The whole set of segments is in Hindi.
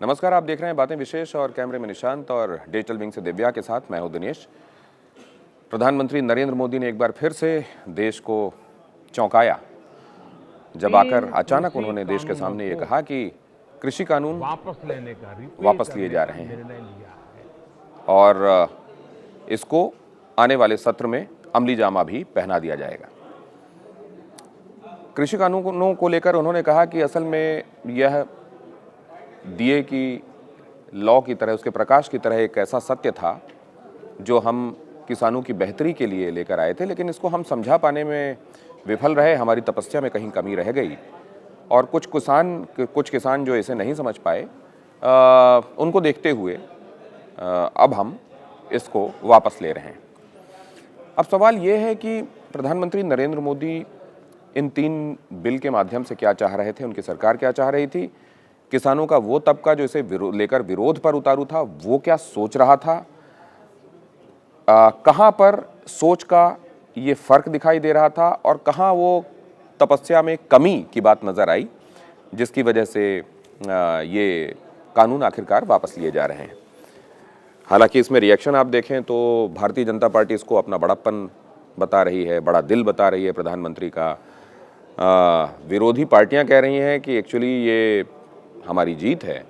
नमस्कार, आप देख रहे हैं बातें विशेष और कैमरे में निशांत और डिजिटल विंग से दिव्या के साथ मैं हूं दिनेश। प्रधानमंत्री नरेंद्र मोदी ने एक बार फिर से देश को चौंकाया जब आकर अचानक उन्होंने देश के सामने ये कहा कि कृषि कानून वापस लिए जा रहे हैं और इसको आने वाले सत्र में अमली जामा भी पहना दिया जाएगा। कृषि कानूनों को लेकर उन्होंने कहा कि असल में यह दिए की लौ की तरह, उसके प्रकाश की तरह एक ऐसा सत्य था जो हम किसानों की बेहतरी के लिए लेकर आए थे, लेकिन इसको हम समझा पाने में विफल रहे। हमारी तपस्या में कहीं कमी रह गई और कुछ किसान जो इसे नहीं समझ पाए, उनको देखते हुए अब हम इसको वापस ले रहे हैं। अब सवाल ये है कि प्रधानमंत्री नरेंद्र मोदी इन 3 बिल के माध्यम से क्या चाह रहे थे, उनकी सरकार क्या चाह रही थी, किसानों का वो तबका जो इसे लेकर विरोध पर उतारू था वो क्या सोच रहा था, कहां पर सोच का ये फर्क दिखाई दे रहा था और कहां वो तपस्या में कमी की बात नजर आई जिसकी वजह से ये कानून आखिरकार वापस लिए जा रहे हैं। हालांकि इसमें रिएक्शन आप देखें तो भारतीय जनता पार्टी इसको अपना बड़प्पन बता रही है, बड़ा दिल बता रही है प्रधानमंत्री का। विरोधी पार्टियां कह रही हैं कि एक्चुअली ये हमारी जीत है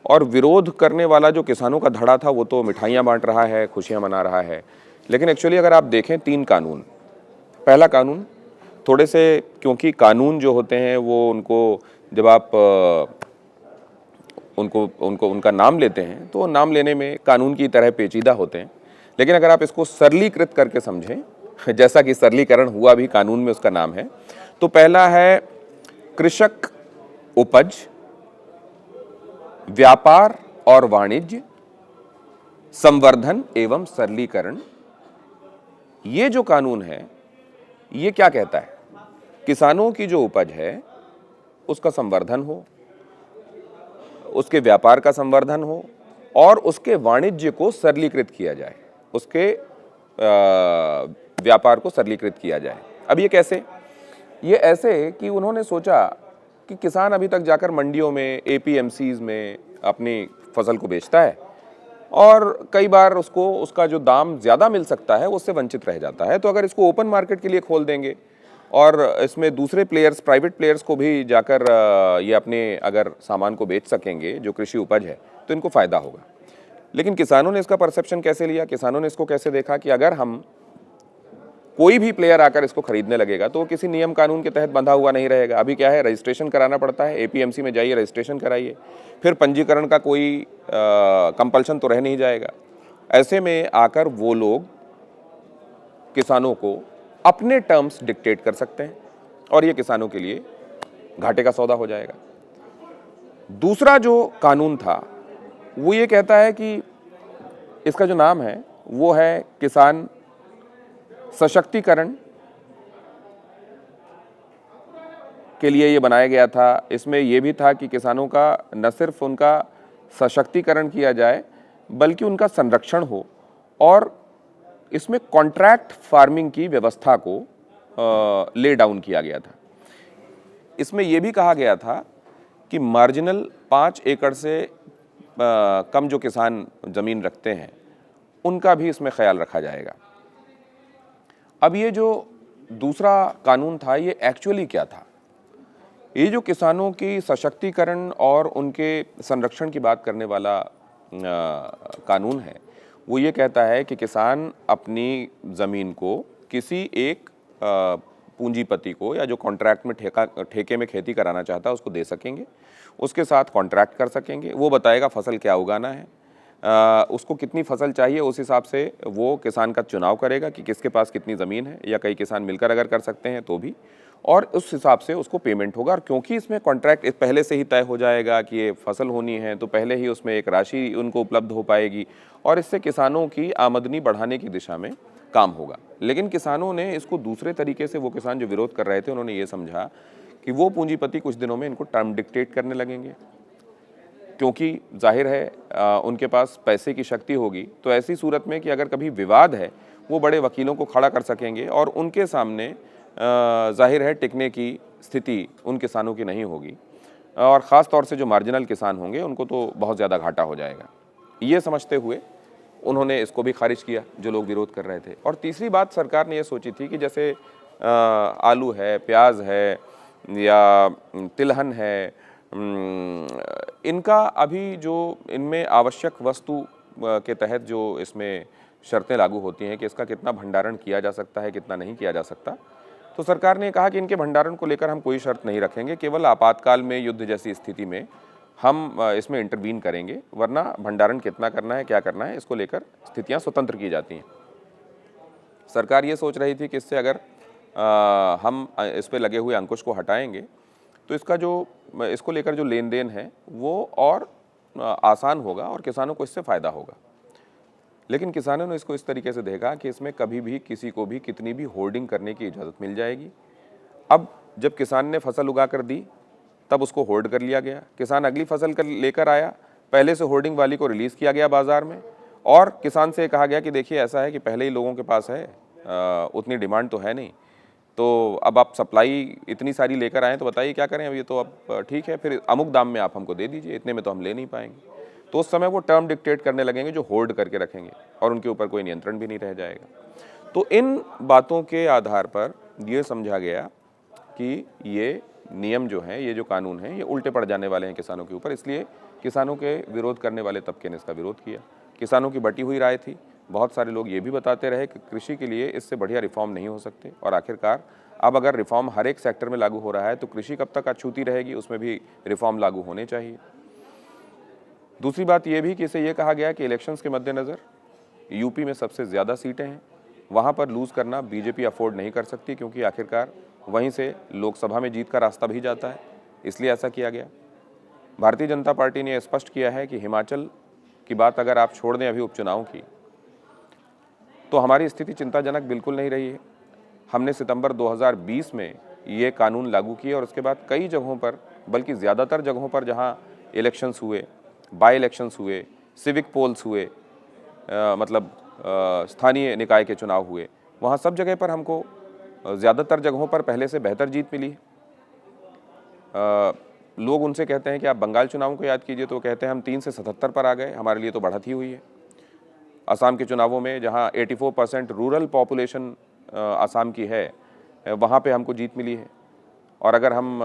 और विरोध करने वाला जो किसानों का धड़ा था वो तो मिठाइयाँ बांट रहा है, खुशियाँ मना रहा है। लेकिन एक्चुअली अगर आप देखें 3 कानून, पहला कानून थोड़े से, क्योंकि कानून जो होते हैं वो उनको जब आप उनका नाम लेते हैं तो नाम लेने में कानून की तरह पेचीदा होते हैं, लेकिन अगर आप इसको सरलीकृत करके समझें, जैसा कि सरलीकरण हुआ भी कानून में उसका नाम है, तो पहला है कृषक उपज, व्यापार और वाणिज्य, संवर्धन एवं सरलीकरण। ये जो कानून है ये क्या कहता है, किसानों की जो उपज है उसका संवर्धन हो, उसके व्यापार का संवर्धन हो और उसके वाणिज्य को सरलीकृत किया जाए, उसके व्यापार को सरलीकृत किया जाए। अब ये कैसे? ये ऐसे कि उन्होंने सोचा कि किसान अभी तक जाकर मंडियों में, एपीएमसीज में अपनी फसल को बेचता है और कई बार उसको उसका जो दाम ज़्यादा मिल सकता है उससे वंचित रह जाता है। तो अगर इसको ओपन मार्केट के लिए खोल देंगे और इसमें दूसरे प्लेयर्स, प्राइवेट प्लेयर्स को भी जाकर ये अपने अगर सामान को बेच सकेंगे जो कृषि उपज है, तो इनको फ़ायदा होगा। लेकिन किसानों ने इसका परसेप्शन कैसे लिया, किसानों ने इसको कैसे देखा कि अगर हम कोई भी प्लेयर आकर इसको खरीदने लगेगा तो वो किसी नियम कानून के तहत बंधा हुआ नहीं रहेगा। अभी क्या है, रजिस्ट्रेशन कराना पड़ता है, एपीएमसी में जाइए, रजिस्ट्रेशन कराइए, फिर पंजीकरण का कोई कंपल्शन तो रह नहीं जाएगा। ऐसे में आकर वो लोग किसानों को अपने टर्म्स डिक्टेट कर सकते हैं और ये किसानों के लिए घाटे का सौदा हो जाएगा। दूसरा जो कानून था वो ये कहता है कि इसका जो नाम है वो है किसान सशक्तिकरण के लिए ये बनाया गया था। इसमें यह भी था कि किसानों का न सिर्फ उनका सशक्तिकरण किया जाए बल्कि उनका संरक्षण हो और इसमें कॉन्ट्रैक्ट फार्मिंग की व्यवस्था को ले डाउन किया गया था। इसमें यह भी कहा गया था कि मार्जिनल 5 एकड़ से कम जो किसान जमीन रखते हैं उनका भी इसमें ख्याल रखा जाएगा। अब ये जो दूसरा कानून था ये एक्चुअली क्या था? ये जो किसानों की सशक्तिकरण और उनके संरक्षण की बात करने वाला कानून है वो ये कहता है कि किसान अपनी ज़मीन को किसी एक पूंजीपति को या जो कॉन्ट्रैक्ट में ठेके में खेती कराना चाहता है उसको दे सकेंगे, उसके साथ कॉन्ट्रैक्ट कर सकेंगे। वो बताएगा फसल क्या उगाना है, उसको कितनी फसल चाहिए, उस हिसाब से वो किसान का चुनाव करेगा कि किसके पास कितनी ज़मीन है, या कई किसान मिलकर अगर कर सकते हैं तो भी, और उस हिसाब से उसको पेमेंट होगा। और क्योंकि इसमें कॉन्ट्रैक्ट पहले से ही तय हो जाएगा कि ये फसल होनी है तो पहले ही उसमें एक राशि उनको उपलब्ध हो पाएगी और इससे किसानों की आमदनी बढ़ाने की दिशा में काम होगा। लेकिन किसानों ने इसको दूसरे तरीके से, वो किसान जो विरोध कर रहे थे उन्होंने ये समझा कि वो पूंजीपति कुछ दिनों में इनको टर्म डिक्टेट करने लगेंगे, क्योंकि जाहिर है उनके पास पैसे की शक्ति होगी। तो ऐसी सूरत में कि अगर कभी विवाद है वो बड़े वकीलों को खड़ा कर सकेंगे और उनके सामने जाहिर है टिकने की स्थिति उन किसानों की नहीं होगी और ख़ास तौर से जो मार्जिनल किसान होंगे उनको तो बहुत ज़्यादा घाटा हो जाएगा। ये समझते हुए उन्होंने इसको भी खारिज किया जो लोग विरोध कर रहे थे। और तीसरी बात सरकार ने ये सोची थी कि जैसे आलू है, प्याज है या तिलहन है, इनका अभी जो इनमें आवश्यक वस्तु के तहत जो इसमें शर्तें लागू होती हैं कि इसका कितना भंडारण किया जा सकता है, कितना नहीं किया जा सकता, तो सरकार ने कहा कि इनके भंडारण को लेकर हम कोई शर्त नहीं रखेंगे, केवल आपातकाल में, युद्ध जैसी स्थिति में हम इसमें इंटरवीन करेंगे, वरना भंडारण कितना करना है, क्या करना है, इसको लेकर स्थितियां स्वतंत्र की जाती हैं। सरकार ये सोच रही थी कि इससे अगर हम इस पे लगे हुए अंकुश को हटाएंगे तो इसको लेकर जो लेन देन है वो और आसान होगा और किसानों को इससे फ़ायदा होगा। लेकिन किसानों ने इसको इस तरीके से देखा कि इसमें कभी भी किसी को भी कितनी भी होर्डिंग करने की इजाज़त मिल जाएगी। अब जब किसान ने फसल उगा कर दी तब उसको होल्ड कर लिया गया, किसान अगली फसल लेकर आया, पहले से होर्डिंग वाली को रिलीज़ किया गया बाज़ार में और किसान से कहा गया कि देखिए ऐसा है कि पहले ही लोगों के पास है, उतनी डिमांड तो है नहीं, तो अब आप सप्लाई इतनी सारी लेकर आएँ तो बताइए क्या करें, अब ये तो अब ठीक है, फिर अमुक दाम में आप हमको दे दीजिए, इतने में तो हम ले नहीं पाएंगे। तो उस समय वो टर्म डिक्टेट करने लगेंगे जो होल्ड करके रखेंगे और उनके ऊपर कोई नियंत्रण भी नहीं रह जाएगा। तो इन बातों के आधार पर ये समझा गया कि ये नियम जो हैं, ये जो कानून हैं, ये उल्टे पड़ जाने वाले हैं किसानों के ऊपर, इसलिए किसानों के विरोध करने वाले तबके ने इसका विरोध किया। किसानों की बटी हुई राय थी। बहुत सारे लोग ये भी बताते रहे कि कृषि के लिए इससे बढ़िया रिफॉर्म नहीं हो सकते और आखिरकार अब अगर रिफॉर्म हर एक सेक्टर में लागू हो रहा है तो कृषि कब तक अछूती रहेगी, उसमें भी रिफॉर्म लागू होने चाहिए। दूसरी बात ये भी कि इसे ये कहा गया कि इलेक्शंस के मद्देनज़र यूपी में सबसे ज़्यादा सीटें हैं, वहाँ पर लूज़ करना बीजेपी अफोर्ड नहीं कर सकती क्योंकि आखिरकार वहीं से लोकसभा में जीत का रास्ता भी जाता है, इसलिए ऐसा किया गया। भारतीय जनता पार्टी ने स्पष्ट किया है कि हिमाचल की बात अगर आप छोड़ दें अभी उपचुनाव की, तो हमारी स्थिति चिंताजनक बिल्कुल नहीं रही है। हमने सितंबर 2020 में ये कानून लागू किए और उसके बाद कई जगहों पर, बल्कि ज़्यादातर जगहों पर जहाँ इलेक्शंस हुए, बाई इलेक्शंस हुए, सिविक पोल्स हुए, मतलब स्थानीय निकाय के चुनाव हुए, वहाँ सब जगह पर हमको ज़्यादातर जगहों पर पहले से बेहतर जीत मिली है। लोग उनसे कहते हैं कि आप बंगाल चुनावों को याद कीजिए तो कहते हैं हम 3 से 77 पर आ गए, हमारे लिए तो बढ़त ही हुई है। असम के चुनावों में जहाँ 84% रूरल पॉपुलेशन असम की है, वहाँ पे हमको जीत मिली है और अगर हम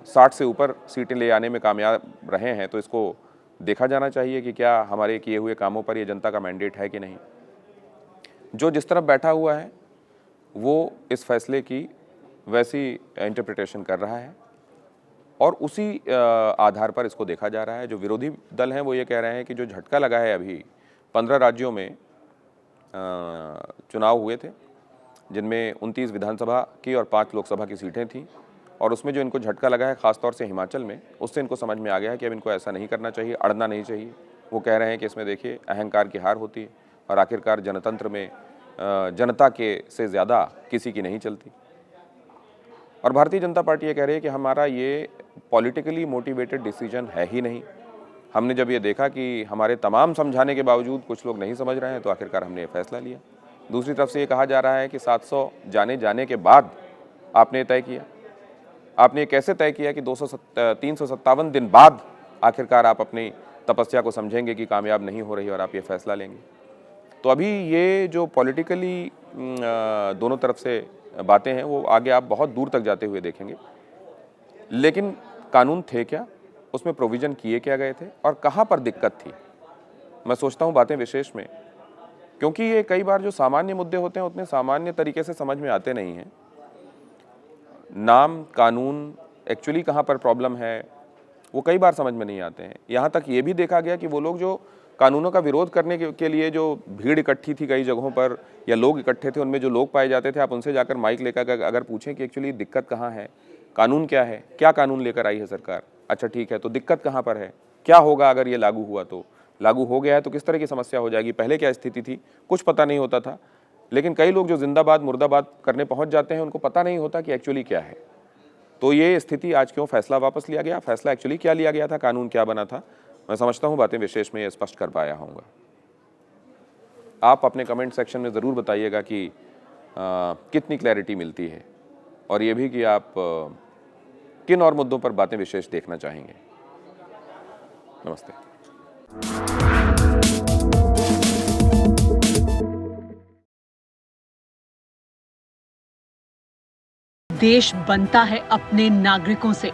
60 से ऊपर सीटें ले आने में कामयाब रहे हैं तो इसको देखा जाना चाहिए कि क्या हमारे किए हुए कामों पर ये जनता का मैंडेट है कि नहीं। जो जिस तरफ बैठा हुआ है वो इस फैसले की वैसी इंटरप्रिटेशन कर रहा है और उसी आधार पर इसको देखा जा रहा है। जो विरोधी दल हैं वो ये कह रहे हैं कि जो झटका लगा है, अभी 15 राज्यों में चुनाव हुए थे जिनमें 29 विधानसभा की और 5 लोकसभा की सीटें थीं और उसमें जो इनको झटका लगा है ख़ासतौर से हिमाचल में, उससे इनको समझ में आ गया है कि अब इनको ऐसा नहीं करना चाहिए, अड़ना नहीं चाहिए। वो कह रहे हैं कि इसमें देखिए अहंकार की हार होती है और आखिरकार जनतंत्र में जनता के से ज़्यादा किसी की नहीं चलती। और भारतीय जनता पार्टी ये कह रही है कि हमारा ये पॉलिटिकली मोटिवेटेड डिसीजन है ही नहीं। हमने जब ये देखा कि हमारे तमाम समझाने के बावजूद कुछ लोग नहीं समझ रहे हैं तो आखिरकार हमने ये फैसला लिया। दूसरी तरफ से ये कहा जा रहा है कि 700 जाने के बाद आपने तय किया। आपने कैसे तय किया कि 357 दिन बाद आखिरकार आप अपनी तपस्या को समझेंगे कि कामयाब नहीं हो रही और आप ये फैसला लेंगे। तो अभी ये जो पॉलिटिकली दोनों तरफ से बातें हैं वो आगे आप बहुत दूर तक जाते हुए देखेंगे। लेकिन कानून थे क्या, उसमें प्रोविज़न किए क्या गए थे और कहाँ पर दिक्कत थी, मैं सोचता हूँ बातें विशेष में, क्योंकि ये कई बार जो सामान्य मुद्दे होते हैं उतने सामान्य तरीके से समझ में आते नहीं हैं। नाम, कानून, एक्चुअली कहाँ पर प्रॉब्लम है वो कई बार समझ में नहीं आते हैं। यहाँ तक ये भी देखा गया कि वो लोग जो कानूनों का विरोध करने के लिए जो भीड़ इकट्ठी थी कई जगहों पर या लोग इकट्ठे थे, उनमें जो लोग पाए जाते थे, आप उनसे जाकर माइक लेकर अगर पूछें कि एक्चुअली दिक्कत कहाँ है, कानून क्या है, क्या कानून लेकर आई है सरकार, अच्छा ठीक है तो दिक्कत कहाँ पर है, क्या होगा अगर ये लागू हुआ, तो लागू हो गया है तो किस तरह की समस्या हो जाएगी, पहले क्या स्थिति थी, कुछ पता नहीं होता था। लेकिन कई लोग जो जिंदाबाद मुर्दाबाद करने पहुँच जाते हैं उनको पता नहीं होता कि एक्चुअली क्या है। तो ये स्थिति आज क्यों फैसला वापस लिया गया, फैसला एक्चुअली क्या लिया गया था, कानून क्या बना था, मैं समझता हूँ बातें विशेष में स्पष्ट कर पाया होऊंगा। आप अपने कमेंट सेक्शन में ज़रूर बताइएगा कि कितनी क्लैरिटी मिलती है और ये भी कि आप किन और मुद्दों पर बातें विशेष देखना चाहेंगे। नमस्ते। देश बनता है अपने नागरिकों से।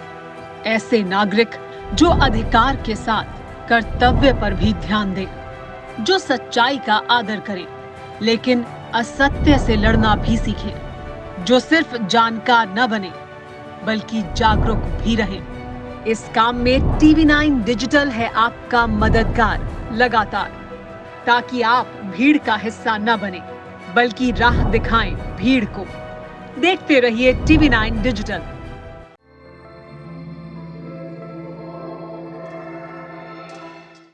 ऐसे नागरिक जो अधिकार के साथ कर्तव्य पर भी ध्यान दें, जो सच्चाई का आदर करें लेकिन असत्य से लड़ना भी सीखें, जो सिर्फ जानकार न बने बल्कि जागरूक भी रहें। इस काम में TV9 डिजिटल है आपका मददगार लगातार, ताकि आप भीड़ का हिस्सा न बने बल्कि राह दिखाएं भीड़ को। देखते रहिए TV9 डिजिटल।